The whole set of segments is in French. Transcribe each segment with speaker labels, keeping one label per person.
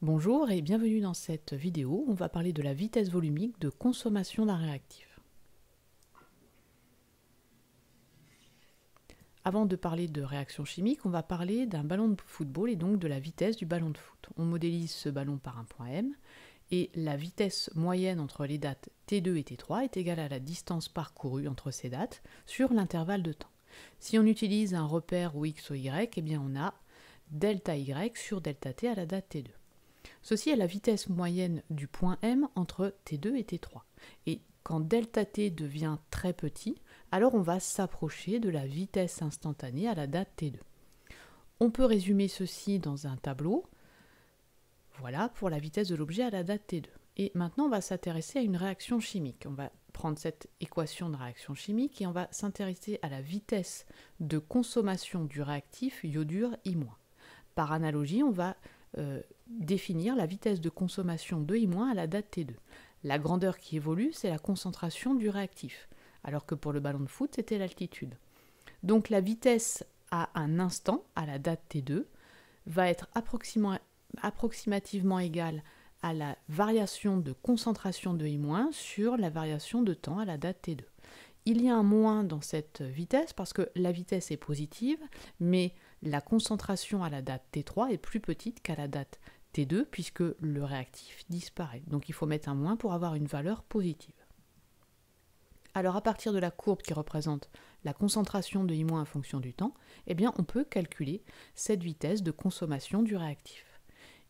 Speaker 1: Bonjour et bienvenue dans cette vidéo. On va parler de la vitesse volumique de consommation d'un réactif. Avant de parler de réaction chimique, on va parler d'un ballon de football et donc de la vitesse du ballon de foot. On modélise ce ballon par un point M et la vitesse moyenne entre les dates T2 et T3 est égale à la distance parcourue entre ces dates sur l'intervalle de temps. Si on utilise un repère ou X ou Y, eh bien on a delta Y sur delta T à la date T2. Ceci est la vitesse moyenne du point M entre T2 et T3. Et quand delta T devient très petit, alors on va s'approcher de la vitesse instantanée à la date T2. On peut résumer ceci dans un tableau. Voilà pour la vitesse de l'objet à la date T2. Et maintenant, on va s'intéresser à une réaction chimique. On va prendre cette équation de réaction chimique et on va s'intéresser à la vitesse de consommation du réactif iodure I-. Par analogie, on va définir la vitesse de consommation de I- à la date T2. La grandeur qui évolue, c'est la concentration du réactif, alors que pour le ballon de foot, c'était l'altitude. Donc la vitesse à un instant, à la date T2, va être approximativement égale à la variation de concentration de I- sur la variation de temps à la date T2. Il y a un moins dans cette vitesse parce que la vitesse est positive, mais la concentration à la date T3 est plus petite qu'à la date T2 puisque le réactif disparaît. Donc il faut mettre un moins pour avoir une valeur positive. Alors à partir de la courbe qui représente la concentration de I- en fonction du temps, eh bien on peut calculer cette vitesse de consommation du réactif.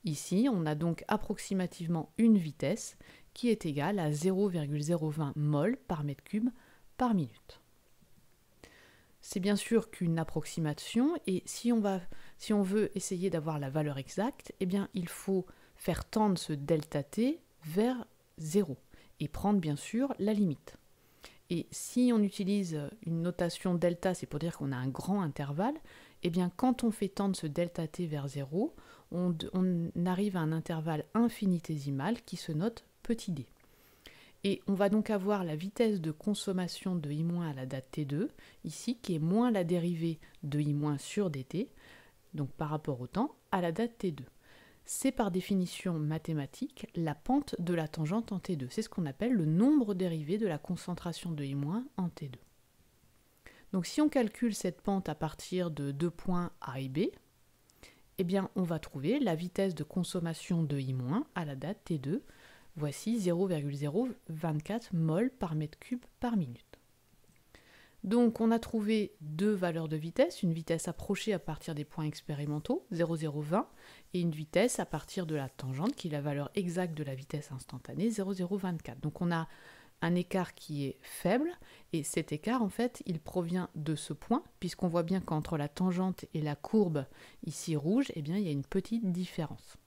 Speaker 1: Ici, on a donc approximativement une vitesse qui est égale à 0,020 mol par mètre cube par minute. C'est bien sûr qu'une approximation et si on veut essayer d'avoir la valeur exacte, eh bien il faut faire tendre ce delta t vers 0 et prendre bien sûr la limite. Et si on utilise une notation delta, c'est pour dire qu'on a un grand intervalle, eh bien quand on fait tendre ce delta t vers 0, on arrive à un intervalle infinitésimal qui se note petit d. Et on va donc avoir la vitesse de consommation de I- à la date T2, ici, qui est moins la dérivée de I- sur dt, donc par rapport au temps, à la date T2. C'est par définition mathématique la pente de la tangente en T2. C'est ce qu'on appelle le nombre dérivé de la concentration de I- en T2. Donc si on calcule cette pente à partir de deux points A et B, eh bien on va trouver la vitesse de consommation de I- à la date T2. Voici 0,024 mol par mètre cube par minute. Donc on a trouvé deux valeurs de vitesse, une vitesse approchée à partir des points expérimentaux, 0,020, et une vitesse à partir de la tangente, qui est la valeur exacte de la vitesse instantanée, 0,024. Donc on a un écart qui est faible, et cet écart, en fait, il provient de ce point, puisqu'on voit bien qu'entre la tangente et la courbe, ici rouge, eh bien, il y a une petite différence.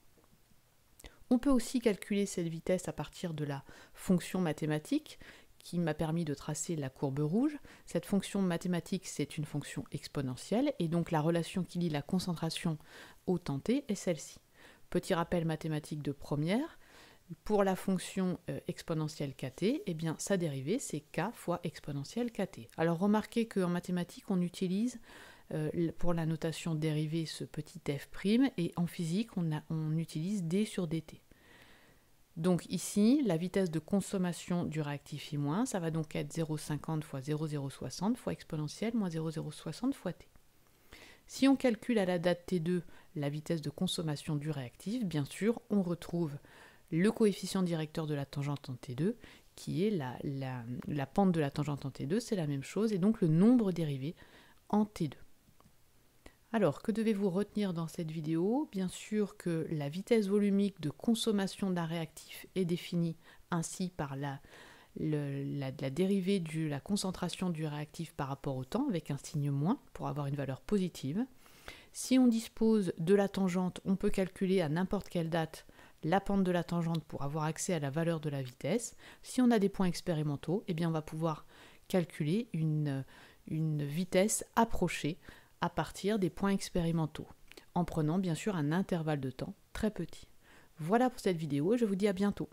Speaker 1: On peut aussi calculer cette vitesse à partir de la fonction mathématique qui m'a permis de tracer la courbe rouge. Cette fonction mathématique, c'est une fonction exponentielle, et donc la relation qui lie la concentration au temps t est celle-ci. Petit rappel mathématique de première, pour la fonction exponentielle kt, eh bien, sa dérivée, c'est k fois exponentielle kt. Alors remarquez qu'en mathématiques, on utilise pour la notation dérivée ce petit f', et en physique, on utilise d sur dt. Donc ici, la vitesse de consommation du réactif I-, ça va donc être 0,50 fois 0,060 fois exponentielle moins 0,060 fois t. Si on calcule à la date T2 la vitesse de consommation du réactif, bien sûr, on retrouve le coefficient directeur de la tangente en T2, qui est la pente de la tangente en T2, c'est la même chose, et donc le nombre dérivé en T2. Alors, que devez-vous retenir dans cette vidéo? Bien sûr que la vitesse volumique de consommation d'un réactif est définie ainsi par la dérivée de la concentration du réactif par rapport au temps, avec un signe moins pour avoir une valeur positive. Si on dispose de la tangente, on peut calculer à n'importe quelle date la pente de la tangente pour avoir accès à la valeur de la vitesse. Si on a des points expérimentaux, eh bien on va pouvoir calculer une vitesse approchée à partir des points expérimentaux, en prenant bien sûr un intervalle de temps très petit. Voilà pour cette vidéo et je vous dis à bientôt.